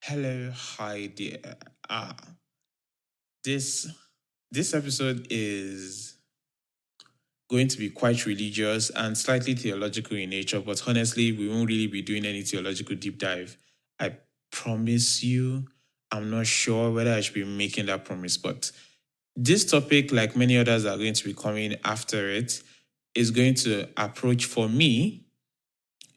Hello, hi there. Ah, this this episode is going to be quite religious and slightly theological in nature, but honestly, we won't really be doing any theological deep dive. I promise you, I'm not sure whether I should be making that promise, but this topic, like many others that are going to be coming after it, is going to approach for me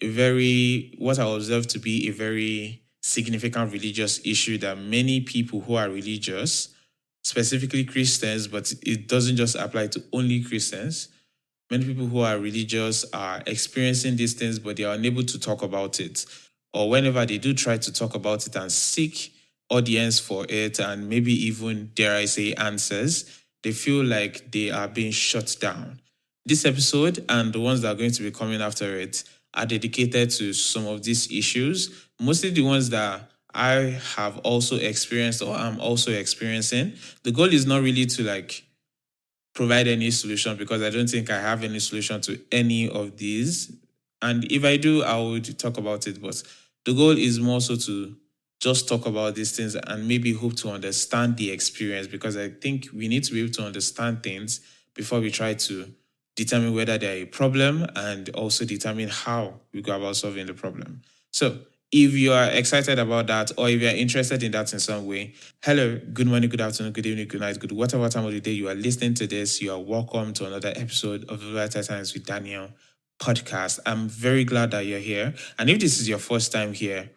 a very what I observe to be a very significant religious issue that many people who are religious, specifically Christians, but it doesn't just apply to only Christians. Many people who are religious are experiencing these things, but they are unable to talk about it. Or whenever they do try to talk about it and seek audience for it, and maybe even, dare I say, answers, they feel like they are being shut down. This episode and the ones that are going to be coming after it are dedicated to some of these issues, mostly the ones that I have also experienced or I'm also experiencing. The goal is not really to provide any solution because I don't think I have any solution to any of these. And if I do, I would talk about it. But the goal is more so to just talk about these things and maybe hope to understand the experience because I think we need to be able to understand things before we try to determine whether they're a problem and also determine how we go about solving the problem. So if you are excited about that or if you're interested in that in some way, hello, good morning, good afternoon, good evening, good night, good whatever time of the day you are listening to this, you are welcome to another episode of the Vital Times with Daniel podcast. I'm very glad that you're here. And if this is your first time here,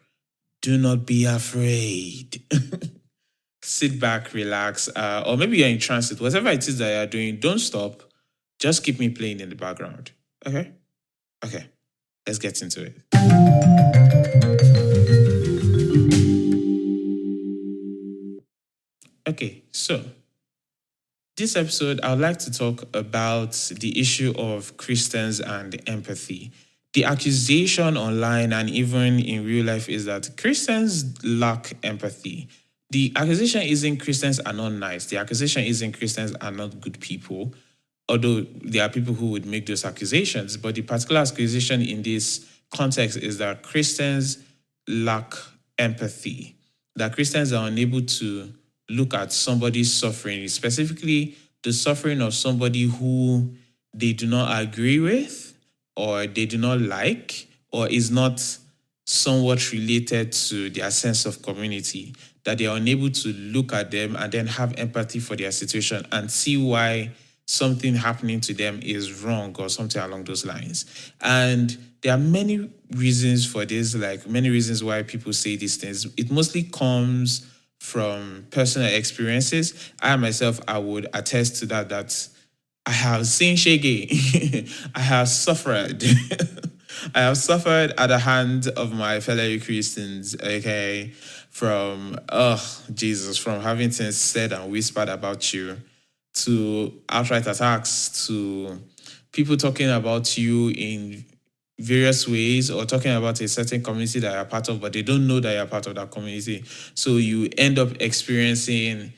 do not be afraid. Sit back, relax, or maybe you're in transit. Whatever it is that you're doing, don't stop. Just keep me playing in the background. Okay? Okay. Let's get into it. Okay, so this episode, I would like to talk about the issue of Christians and empathy. The accusation online and even in real life is that Christians lack empathy. The accusation isn't Christians are not nice. The accusation isn't Christians are not good people, although there are people who would make those accusations. But the particular accusation in this context is that Christians lack empathy, that Christians are unable to look at somebody's suffering, specifically the suffering of somebody who they do not agree with or they do not like or is not somewhat related to their sense of community, that they are unable to look at them and then have empathy for their situation and see why something happening to them is wrong or something along those lines. And there are many reasons for this, like many reasons why people say these things. It mostly comes from personal experiences. I myself, I would attest to that I have seen Shege. I have suffered. I have suffered at the hand of my fellow Christians, okay, from Jesus, from having things said and whispered about you to outright attacks to people talking about you in various ways or talking about a certain community that you're part of, but they don't know that you're part of that community. So um, you end up experiencing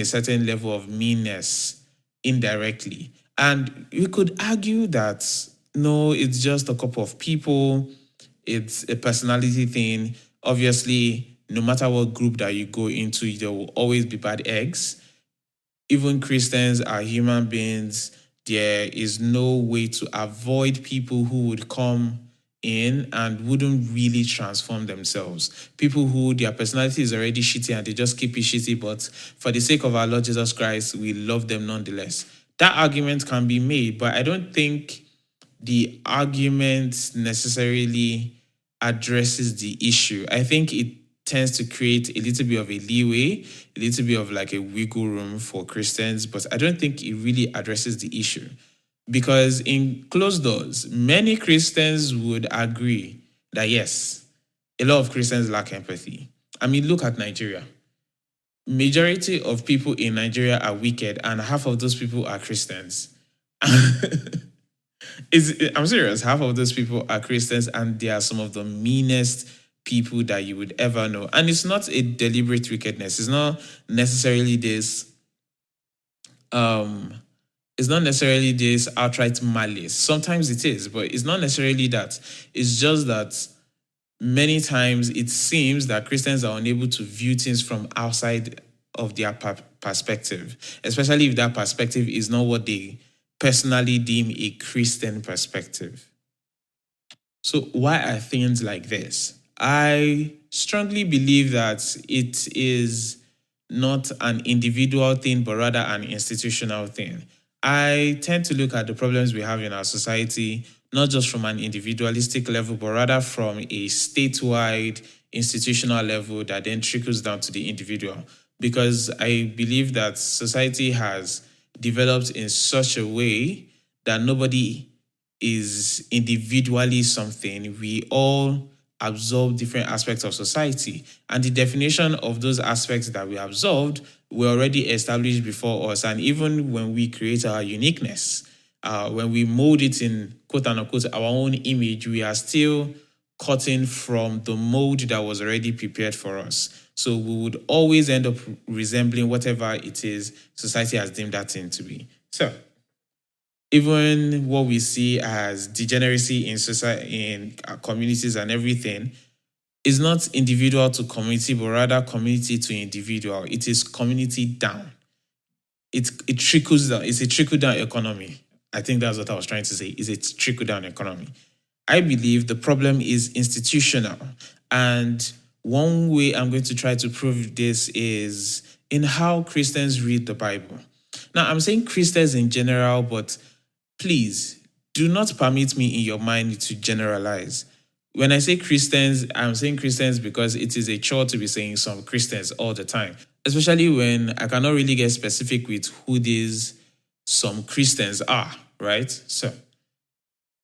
a certain level of meanness indirectly. And you could argue that no, it's just a couple of people, it's a personality thing. Obviously, no matter what group that you go into, there will always be bad eggs. Even Christians are human beings. There is no way to avoid people who would come in and wouldn't really transform themselves. People who their personality is already shitty and they just keep it shitty, but for the sake of our Lord Jesus Christ, we love them nonetheless. That argument can be made, but I don't think the argument necessarily addresses the issue. I think it tends to create a little bit of a leeway, a little bit of like a wiggle room for Christians, but I don't think it really addresses the issue. Because in closed doors, many Christians would agree that yes, a lot of Christians lack empathy. I mean, look at Nigeria. Majority of people in Nigeria are wicked, and half of those people are Christians. I'm serious. Half of those people are Christians, and they are some of the meanest people that you would ever know. And it's not a deliberate wickedness. It's not necessarily this. Um, it's not necessarily this outright malice. Sometimes it is, but it's not necessarily that. It's just that many times it seems that Christians are unable to view things from outside of their perspective, especially if that perspective is not what they personally deem a Christian perspective. So, why are things like this? I strongly believe that it is not an individual thing, but rather an institutional thing. I tend to look at the problems we have in our society, not just from an individualistic level, but rather from a statewide, institutional level that then trickles down to the individual. Because I believe that society has developed in such a way that nobody is individually something. We all absorb different aspects of society. And the definition of those aspects that we absorbed were already established before us. And even when we create our uniqueness, when we mold it in quote unquote our own image, we are still cutting from the mold that was already prepared for us. So we would always end up resembling whatever it is society has deemed that thing to be. So even what we see as degeneracy in society, in communities and everything, is not individual to community, but rather community to individual. It is community down. It trickles down. It's a trickle down economy. I think that's what I was trying to say. Is a trickle down economy. I believe the problem is institutional, and one way I'm going to try to prove this is in how Christians read the Bible. Now, I'm saying Christians in general, but please do not permit me in your mind to generalize. When I say Christians, I'm saying Christians because it is a chore to be saying some Christians all the time, especially when I cannot really get specific with who these some Christians are, right? So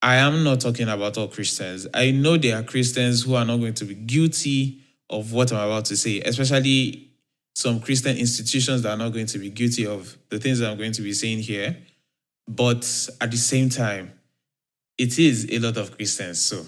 I am not talking about all Christians. I know there are Christians who are not going to be guilty of what I'm about to say, especially some Christian institutions that are not going to be guilty of the things that I'm going to be saying here. But at the same time, it is a lot of Christians. So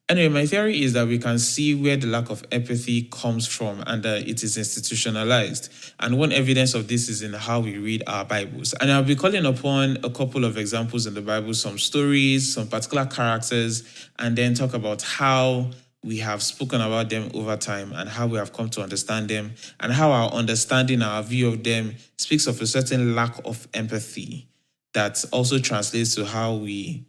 anyway, my theory is that we can see where the lack of empathy comes from and that it is institutionalized. And one evidence of this is in how we read our Bibles. And I'll be calling upon a couple of examples in the Bible, some stories, some particular characters, and then talk about how we have spoken about them over time and how we have come to understand them and how our understanding, our view of them speaks of a certain lack of empathy that also translates to how we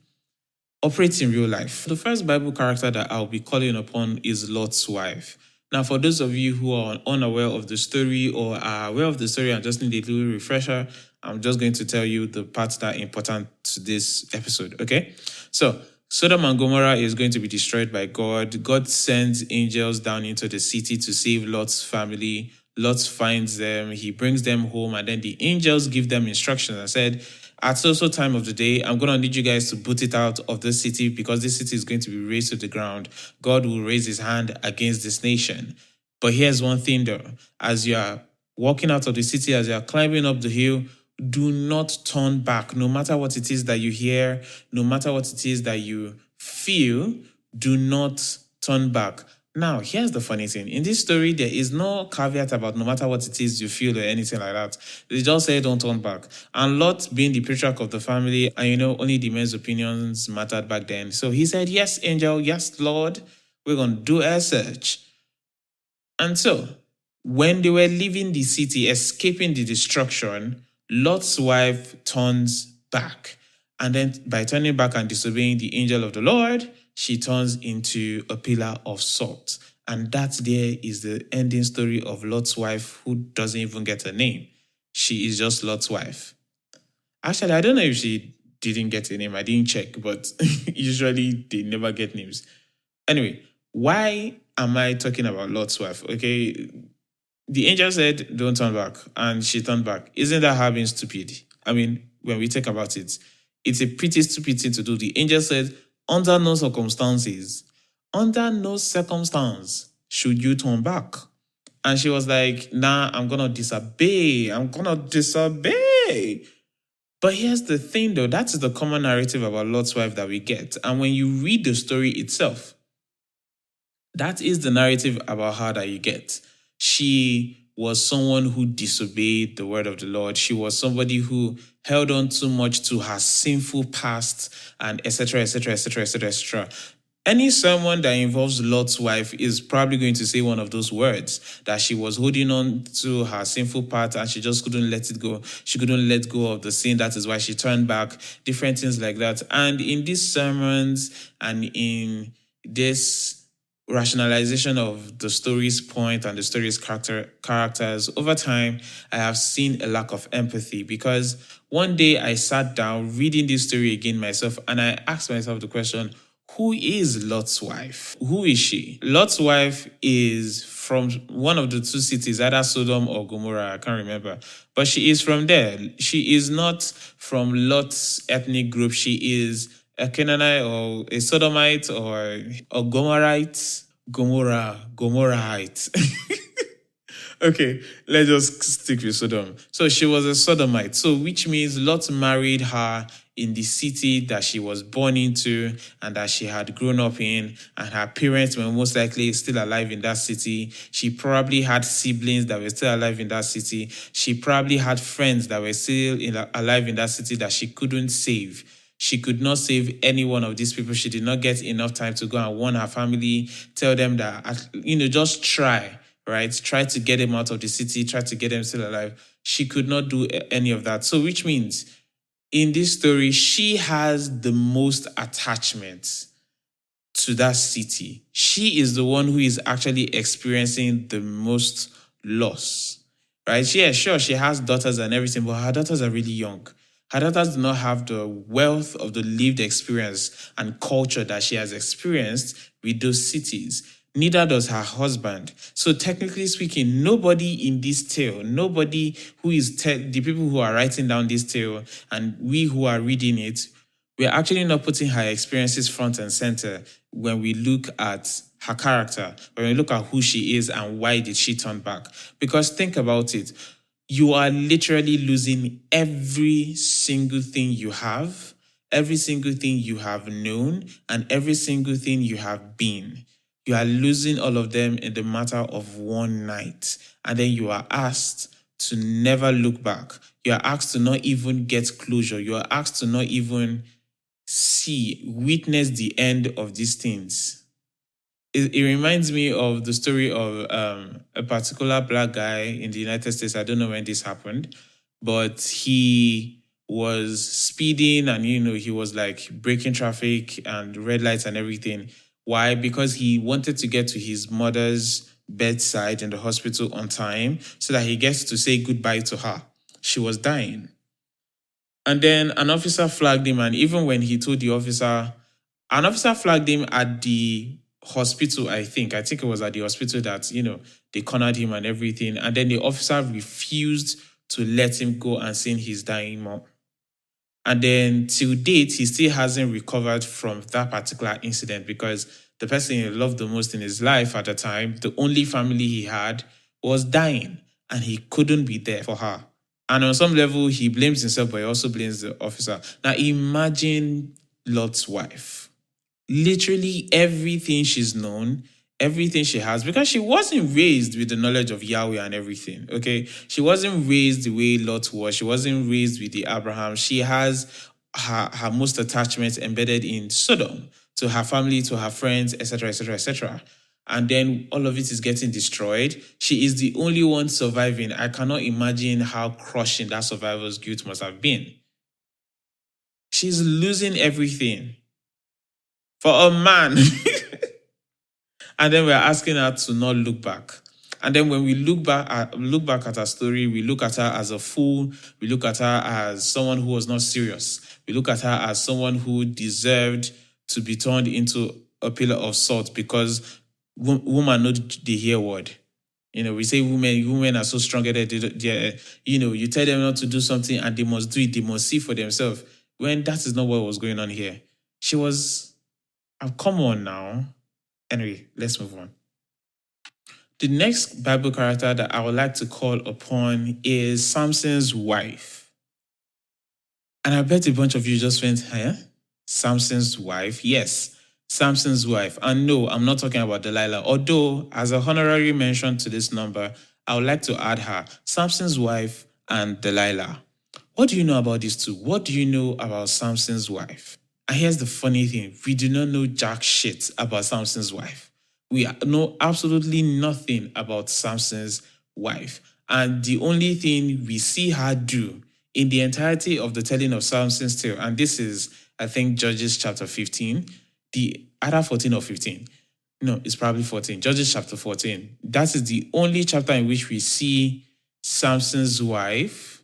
operate in real life. The first Bible character that I'll be calling upon is Lot's wife. Now, for those of you who are unaware of the story or are aware of the story and just need a little refresher, I'm just going to tell you the parts that are important to this episode, okay? So, Sodom and Gomorrah is going to be destroyed by God. God sends angels down into the city to save Lot's family. Lot finds them, he brings them home, and then the angels give them instructions and said, at so time of the day, I'm going to need you guys to boot it out of this city because this city is going to be razed to the ground. God will raise his hand against this nation. But here's one thing though. As you are walking out of the city, as you are climbing up the hill, do not turn back. No matter what it is that you hear, no matter what it is that you feel, do not turn back. Now, here's the funny thing. In this story, there is no caveat about no matter what it is you feel or anything like that. They just say don't turn back. And Lot, being the patriarch of the family, and only the men's opinions mattered back then. So he said, yes, angel, yes, Lord, we're going to do a search. And so, when they were leaving the city, escaping the destruction, Lot's wife turns back. And then by turning back and disobeying the angel of the Lord, she turns into a pillar of salt. And that there is the ending story of Lot's wife, who doesn't even get a name. She is just Lot's wife. Actually, I don't know if she didn't get a name. I didn't check, but usually they never get names. Anyway, why am I talking about Lot's wife? Okay, the angel said, don't turn back. And she turned back. Isn't that her being stupid? I mean, when we think about it, it's a pretty stupid thing to do. The angel said, under no circumstance should you turn back. And she was like, nah, I'm going to disobey. But here's the thing though, that's the common narrative about Lot's wife that we get. And when you read the story itself, that is the narrative about her that you get. She was someone who disobeyed the word of the Lord. She was somebody who held on too much to her sinful past and etc., etc., etc., etc., etc. Any sermon that involves Lot's wife is probably going to say one of those words, that she was holding on to her sinful part and she just couldn't let it go. She couldn't let go of the sin. That is why she turned back, different things like that. And in these sermons and in this rationalization of the story's point and the story's characters, over time, I have seen a lack of empathy, because one day I sat down reading this story again myself and I asked myself the question, who is Lot's wife? Who is she? Lot's wife is from one of the two cities, either Sodom or Gomorrah, I can't remember. But she is from there. She is not from Lot's ethnic group. She is a Canaanite or a Sodomite or a Gomorrahite. Gomorrahite. Okay, let's just stick with Sodom. So she was a Sodomite. So which means Lot married her in the city that she was born into and that she had grown up in, and her parents were most likely still alive in that city. She probably had siblings that were still alive in that city. She probably had friends that were still alive in that city that she couldn't save. She could not save any one of these people. She did not get enough time to go and warn her family, tell them that, just try, right? Try to get them out of the city, try to get them still alive. She could not do any of that. So which means in this story, she has the most attachment to that city. She is the one who is actually experiencing the most loss, right? Yeah, sure, she has daughters and everything, but her daughters are really young. Her daughters do not have the wealth of the lived experience and culture that she has experienced with those cities. Neither does her husband. So technically speaking, nobody in this tale, nobody who is the people who are writing down this tale and we who are reading it, we're actually not putting her experiences front and center when we look at her character, when we look at who she is and why did she turn back. Because think about it. You are literally losing every single thing you have, every single thing you have known, and every single thing you have been. You are losing all of them in the matter of one night. And then you are asked to never look back. You are asked to not even get closure. You are asked to not even witness the end of these things. It reminds me of the story of a particular black guy in the United States. I don't know when this happened, but he was speeding and, he was like breaking traffic and red lights and everything. Why? Because he wanted to get to his mother's bedside in the hospital on time so that he gets to say goodbye to her. She was dying. And then an officer flagged him, and even when he told the officer, an officer flagged him at the hospital, I think it was at the hospital that, they cornered him and everything. And then the officer refused to let him go and see his dying mom. And then till date, he still hasn't recovered from that particular incident because the person he loved the most in his life at the time, the only family he had, was dying and he couldn't be there for her. And on some level, he blames himself, but he also blames the officer. Now imagine Lot's wife. Literally everything she's known, everything she has, because she wasn't raised with the knowledge of Yahweh and everything, okay? She wasn't raised the way Lot was. She wasn't raised with the Abraham. She has her most attachments embedded in Sodom, to her family, to her friends, etc., etc., etc. And then all of it is getting destroyed. She is the only one surviving. I cannot imagine how crushing that survivor's guilt must have been. She's losing everything for a man. And then we're asking her to not look back. And then when we look back at her story, we look at her as a fool. We look at her as someone who was not serious. We look at her as someone who deserved to be turned into a pillar of salt because woman know the hear word. We say women are so strong-headed. You tell them not to do something and they must do it. They must see for themselves. When that is not what was going on here. She was, come on now. Anyway, let's move on. The next Bible character that I would like to call upon is Samson's wife. And I bet a bunch of you just went, Samson's wife? Yes, Samson's wife. And no, I'm not talking about Delilah. Although, as a honorary mention to this number, I would like to add her, Samson's wife and Delilah. What do you know about these two? What do you know about Samson's wife? And here's the funny thing. We do not know jack shit about Samson's wife. We know absolutely nothing about Samson's wife. And the only thing we see her do in the entirety of the telling of Samson's tale, and this is, I think, Judges chapter 15, the either 14 or 15. No, it's probably 14. Judges chapter 14. That is the only chapter in which we see Samson's wife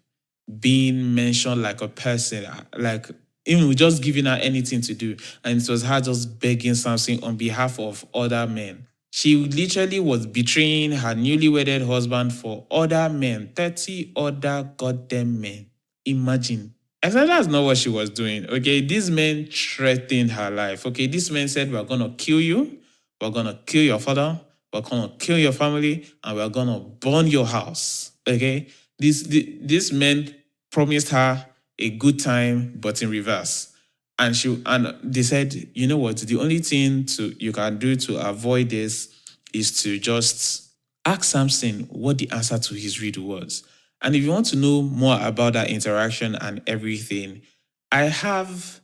being mentioned like a person, like even just giving her anything to do. And it was her just begging Samson on behalf of other men. She literally was betraying her newly wedded husband for other men, 30 other goddamn men. Imagine. I said that's not what she was doing. Okay, these men threatened her life. Okay, these men said, we're going to kill you. We're going to kill your father. We're going to kill your family. And we're going to burn your house. Okay, these men promised her a good time, but in reverse. And they said, you know what? The only thing you can do to avoid this is to just ask Samson what the answer to his riddle was. And if you want to know more about that interaction and everything, I have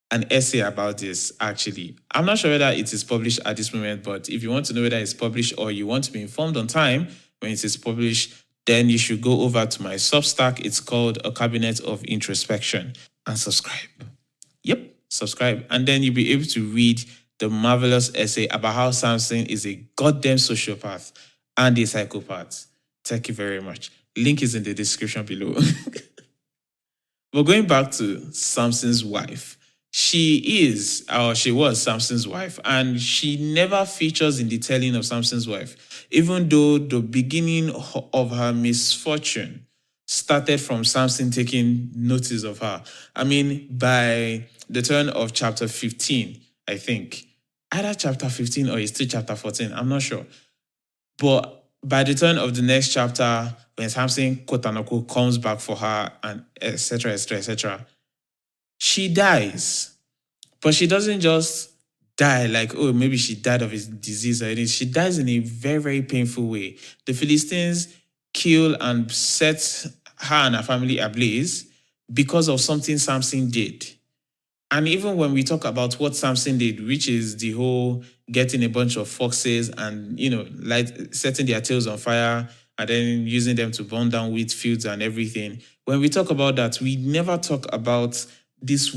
an essay about this, actually. I'm not sure whether it is published at this moment, but if you want to know whether it's published or you want to be informed on time when it is published, then you should go over to my Substack. It's called A Cabinet of Introspection, and subscribe. Yep, subscribe. And then you'll be able to read the marvelous essay about how Samson is a goddamn sociopath and a psychopath. Thank you very much. Link is in the description below. But going back to Samson's wife, she was Samson's wife, and she never features in the telling of Samson's wife, even though the beginning of her misfortune started from Samson taking notice of her. I mean, by the turn of chapter 15, I think, either chapter 15 or it's still chapter 14, I'm not sure. But by the turn of the next chapter, when Samson, quote unquote, comes back for her and etc., etc., etc., she dies. But she doesn't just die like, oh, maybe she died of his disease or anything. She dies in a very, very painful way. The Philistines kill and set her and her family ablaze because of something Samson did. And even when we talk about what Samson did, which is the whole getting a bunch of foxes and, setting their tails on fire and then using them to burn down wheat fields and everything. When we talk about that, we never talk about this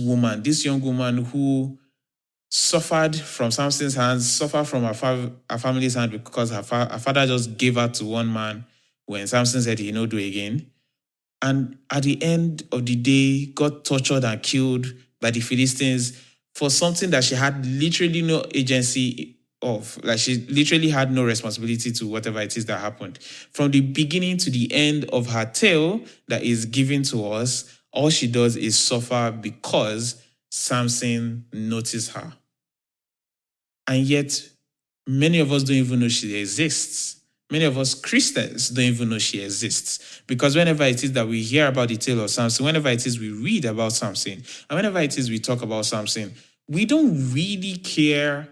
young woman who suffered from Samson's hands, suffered from her family's hand because her father just gave her to one man when Samson said he'd not do it again. And at the end of the day, got tortured and killed by the Philistines for something that she had literally no agency of. Like, she literally had no responsibility to whatever it is that happened. From the beginning to the end of her tale that is given to us, all she does is suffer because Samson noticed her. And yet, many of us don't even know she exists. Many of us Christians don't even know she exists. Because whenever it is that we hear about the tale of Samson, whenever it is we read about Samson, and whenever it is we talk about Samson, we don't really care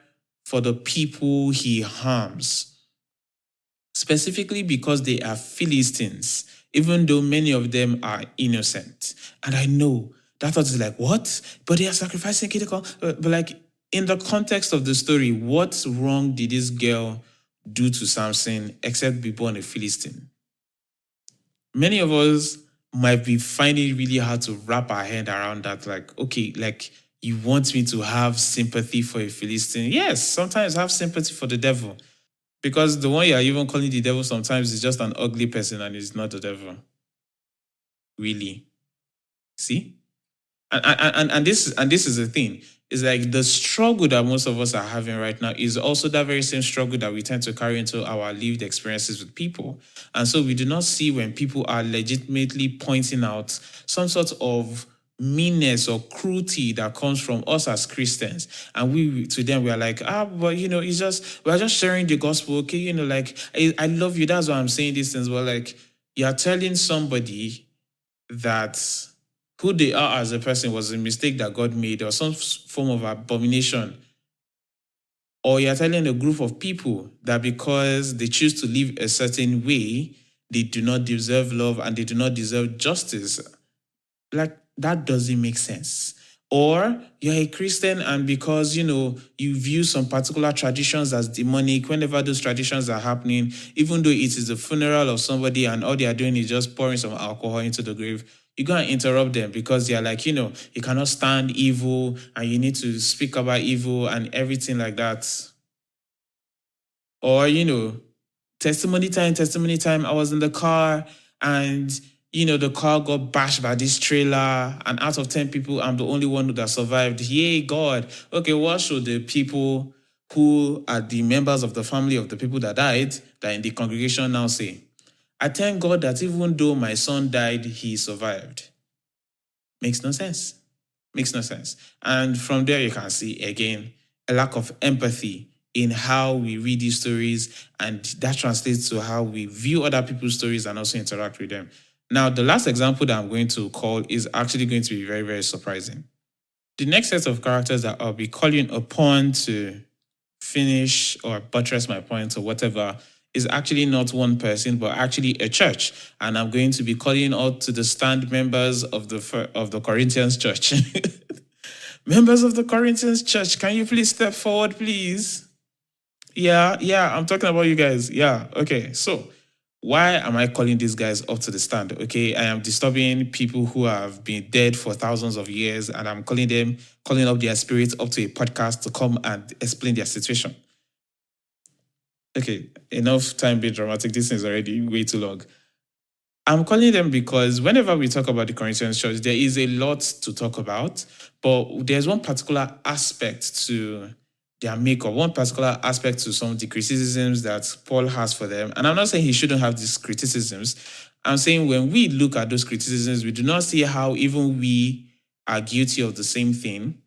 for the people he harms. Specifically because they are Philistines, even though many of them are innocent. And I know that thought is like, what? But they are sacrificing Kitiko. But like, in the context of the story, what wrong did this girl do to Samson except be born a Philistine? Many of us might be finding it really hard to wrap our head around that. Like, okay, like, you want me to have sympathy for a Philistine? Yes, sometimes have sympathy for the devil. Because the one you're even calling the devil sometimes is just an ugly person and is not the devil. Really. See? And this is the thing. It's like the struggle that most of us are having right now is also that very same struggle that we tend to carry into our lived experiences with people. And so we do not see when people are legitimately pointing out some sort of meanness or cruelty that comes from us as Christians. And to them, we are like, but it's just, we're just sharing the gospel. Okay, like, I love you. That's why I'm saying these things. But like, you're telling somebody that who they are as a person was a mistake that God made or some form of abomination. Or you're telling a group of people that because they choose to live a certain way, they do not deserve love and they do not deserve justice. Like, that doesn't make sense. Or you're a Christian and because, you view some particular traditions as demonic, whenever those traditions are happening, even though it is a funeral of somebody and all they are doing is just pouring some alcohol into the grave, you go and interrupt them because they're like, you cannot stand evil and you need to speak about evil and everything like that. Or, testimony time. I was in the car and, the car got bashed by this trailer and out of 10 people, I'm the only one that survived. Yay, God. Okay, what should the people who are the members of the family of the people that died, that in the congregation now say? I thank God that even though my son died, he survived. Makes no sense. Makes no sense. And from there, you can see, again, a lack of empathy in how we read these stories, and that translates to how we view other people's stories and also interact with them. Now, the last example that I'm going to call is actually going to be very, very surprising. The next set of characters that I'll be calling upon to finish or buttress my point or whatever is actually not one person, but actually a church. And I'm going to be calling out to the stand members of the Corinthian Church. Members of the Corinthian Church, can you please step forward, please? Yeah, I'm talking about you guys. Yeah, okay. So why am I calling these guys up to the stand? Okay, I am disturbing people who have been dead for thousands of years, and I'm calling up their spirits up to a podcast to come and explain their situation. Okay, enough time being dramatic. This is already way too long. I'm calling them because whenever we talk about the Corinthian church, there is a lot to talk about, but there's one particular aspect to their makeup, one particular aspect to some of the criticisms that Paul has for them. And I'm not saying he shouldn't have these criticisms. I'm saying when we look at those criticisms, we do not see how even we are guilty of the same thing,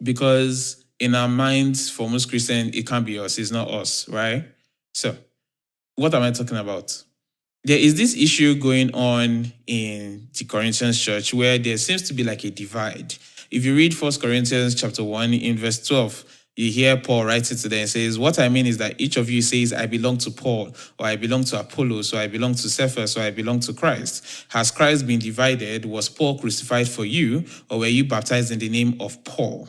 because in our minds, for most Christians, it can't be us, it's not us, right? So, what am I talking about? There is this issue going on in the Corinthian church where there seems to be like a divide. If you read 1 Corinthians chapter 1 in verse 12, you hear Paul write it to them and says, what I mean is that each of you says, I belong to Paul, or I belong to Apollos, or I belong to Cephas, or I belong to Christ. Has Christ been divided? Was Paul crucified for you, or were you baptized in the name of Paul?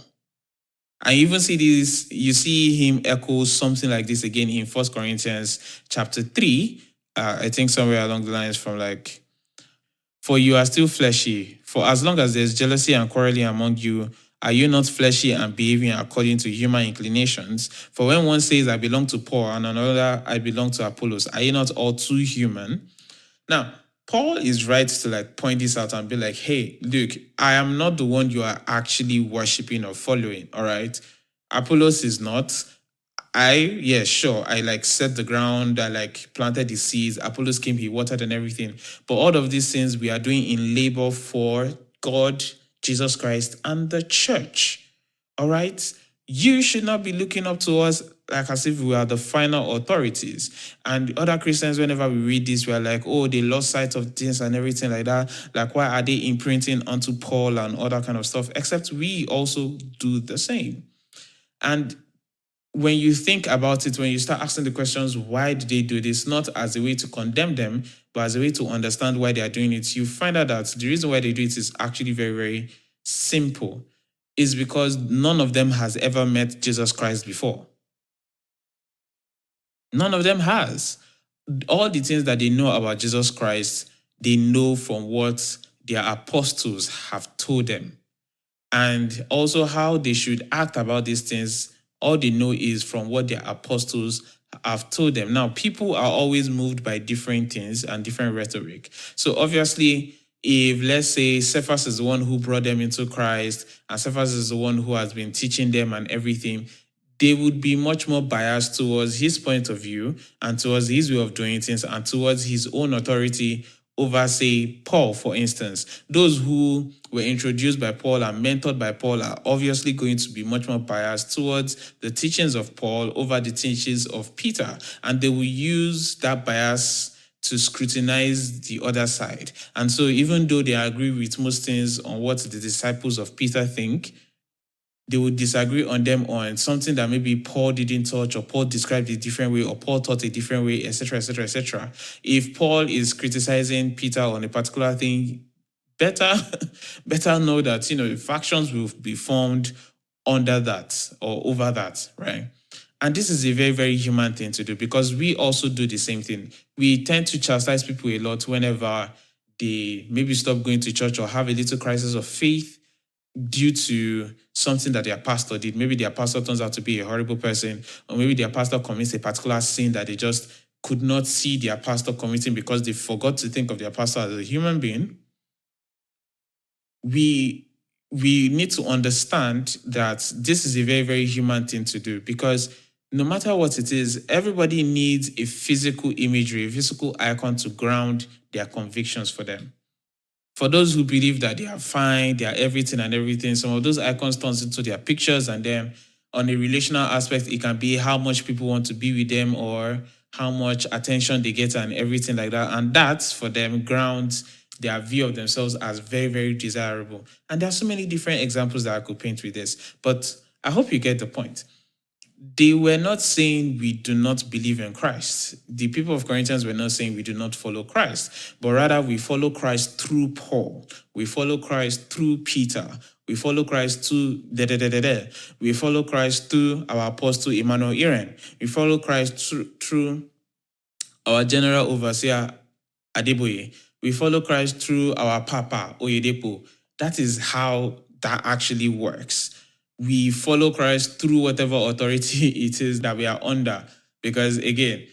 I even see this, you see him echo something like this again in 1 Corinthians chapter 3, I think somewhere along the lines from like, for you are still fleshy. For as long as there's jealousy and quarreling among you, are you not fleshy and behaving according to human inclinations? For when one says, I belong to Paul, and another, I belong to Apollos, are you not all too human? Now, Paul is right to like point this out and be like, hey, look, I am not the one you are actually worshiping or following, all right? Apollos is not. I like set the ground, I like planted the seeds, Apollos came, he watered and everything. But all of these things we are doing in labor for God, Jesus Christ, and the church. All right? You should not be looking up to us like as if we are the final authorities. And other Christians, whenever we read this, we're like, oh, they lost sight of things and everything like that. Like, why are they imprinting onto Paul and other kind of stuff? Except we also do the same. And when you think about it, when you start asking the questions, why did they do this? Not as a way to condemn them, but as a way to understand why they are doing it, you find out that the reason why they do it is actually very, very simple. It's because none of them has ever met Jesus Christ before. None of them has. All the things that they know about Jesus Christ, they know from what their apostles have told them. And also how they should act about these things, all they know is from what their apostles have told them. Now, people are always moved by different things and different rhetoric. So obviously, if let's say Cephas is the one who brought them into Christ and Cephas is the one who has been teaching them and everything, they would be much more biased towards his point of view and towards his way of doing things and towards his own authority over, say, Paul, for instance. Those who were introduced by Paul and mentored by Paul are obviously going to be much more biased towards the teachings of Paul over the teachings of Peter. And they will use that bias to scrutinize the other side. And so even though they agree with most things on what the disciples of Peter think, they would disagree on them on something that maybe Paul didn't touch, or Paul described a different way, or Paul taught a different way, etc., etc., etc. If Paul is criticizing Peter on a particular thing, better know that, factions will be formed under that or over that, right? And this is a very, very human thing to do because we also do the same thing. We tend to chastise people a lot whenever they maybe stop going to church or have a little crisis of faith due to something that their pastor did. Maybe their pastor turns out to be a horrible person, or maybe their pastor commits a particular sin that they just could not see their pastor committing because they forgot to think of their pastor as a human being. We need to understand that this is a very, very human thing to do because no matter what it is, everybody needs a physical imagery, a physical icon to ground their convictions for them. For those who believe that they are fine, they are everything and everything, some of those icons turns into their pictures, and then on a relational aspect, it can be how much people want to be with them or how much attention they get and everything like that. And that, for them, grounds their view of themselves as very, very desirable. And there are so many different examples that I could paint with this, but I hope you get the point. They were not saying we do not believe in Christ. The people of Corinthians were not saying we do not follow Christ, but rather we follow Christ through Paul. We follow Christ through Peter. We follow Christ through We follow Christ through our apostle Emmanuel Iren. We follow Christ through our general overseer Adeboye. We follow Christ through our Papa Oyedepo. That is how that actually works. We follow Christ through whatever authority it is that we are under. Because again,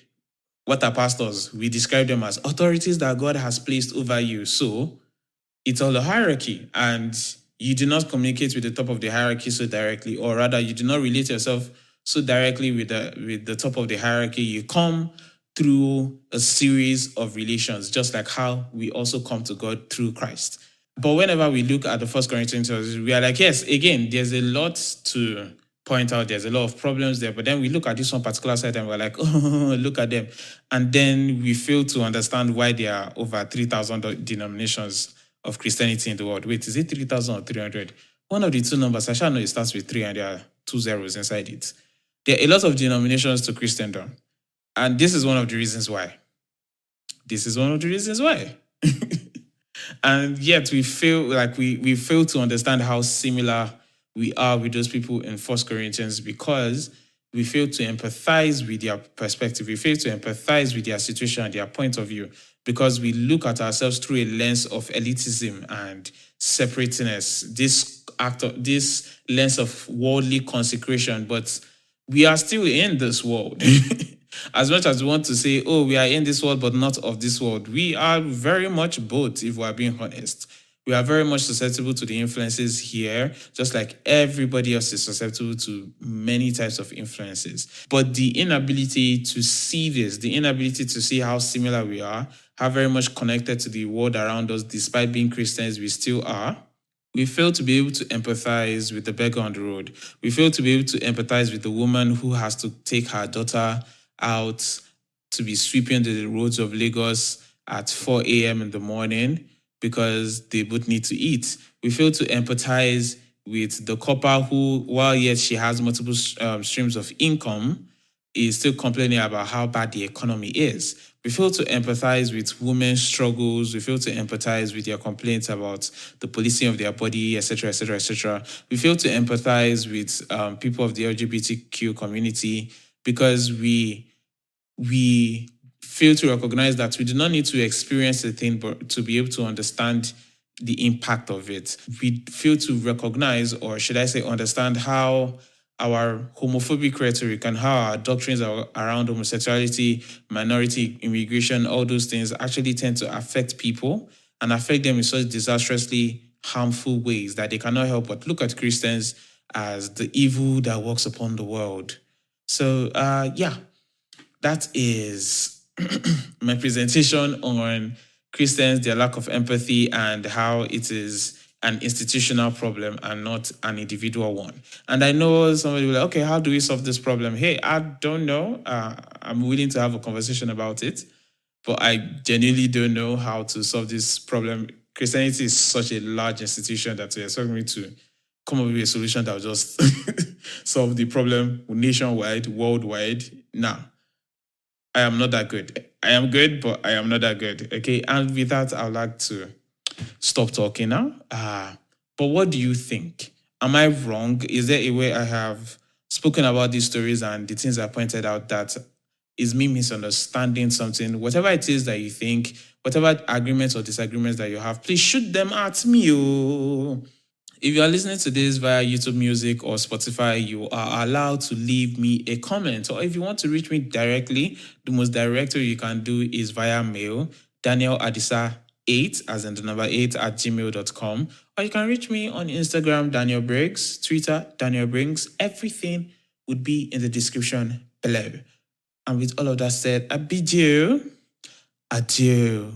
what are pastors? We describe them as authorities that God has placed over you. So it's all a hierarchy, and you do not communicate with the top of the hierarchy so directly, or rather you do not relate yourself so directly with the top of the hierarchy. You come through a series of relations, just like how we also come to God through Christ. But whenever we look at the First Corinthians, we are like, yes, again, there's a lot to point out. There's a lot of problems there. But then we look at this one particular side and we're like, oh, look at them. And then we fail to understand why there are over 3,000 denominations of Christianity in the world. Wait, is it 3,000 or 300? One of the two numbers, I shall know it starts with 3 and there are 2 zeros inside it. There are a lot of denominations to Christendom. And this is one of the reasons why. And yet we feel like we fail to understand how similar we are with those people in 1 Corinthians because we fail to empathize with their perspective. We fail to empathize with their situation and their point of view because we look at ourselves through a lens of elitism and separateness, this lens of worldly consecration, but we are still in this world. As much as we want to say, oh, we are in this world, but not of this world, we are very much both, if we are being honest. We are very much susceptible to the influences here, just like everybody else is susceptible to many types of influences. But the inability to see this, the inability to see how similar we are, how very much connected to the world around us, despite being Christians, we still are. We fail to be able to empathize with the beggar on the road. We fail to be able to empathize with the woman who has to take her daughter out to be sweeping the roads of Lagos at 4 a.m. in the morning because they both need to eat. We fail to empathize with the copper who, while yet she has multiple streams of income, is still complaining about how bad the economy is. We fail to empathize with women's struggles. We fail to empathize with their complaints about the policing of their body, etc., etc., etc. We fail to empathize with people of the LGBTQ community because we fail to recognize that we do not need to experience a thing but to be able to understand the impact of it. We fail to recognize, or should I say understand, how our homophobic rhetoric and how our doctrines around homosexuality, minority, immigration, all those things actually tend to affect people and affect them in such disastrously harmful ways that they cannot help but look at Christians as the evil that walks upon the world. So, that is my presentation on Christians, their lack of empathy, and how it is an institutional problem and not an individual one. And I know somebody will be like, okay, how do we solve this problem? Hey, I don't know. I'm willing to have a conversation about it, but I genuinely don't know how to solve this problem. Christianity is such a large institution that we expect me to come up with a solution that will just solve the problem nationwide, worldwide. Nah, I am not that good. I am good, but I am not that good. Okay, and with that, I'd like to stop talking now. But what do you think? Am I wrong? Is there a way I have spoken about these stories and the things I pointed out that is me misunderstanding something? Whatever it is that you think, whatever agreements or disagreements that you have, please shoot them at me. Oh. If you are listening to this via YouTube Music or Spotify, you are allowed to leave me a comment. Or if you want to reach me directly, the most direct way you can do is via mail, danieladisa8, as in the number 8 at gmail.com. Or you can reach me on Instagram, Daniel Briggs, Twitter, Daniel Briggs. Everything would be in the description below. And with all of that said, I bid you adieu.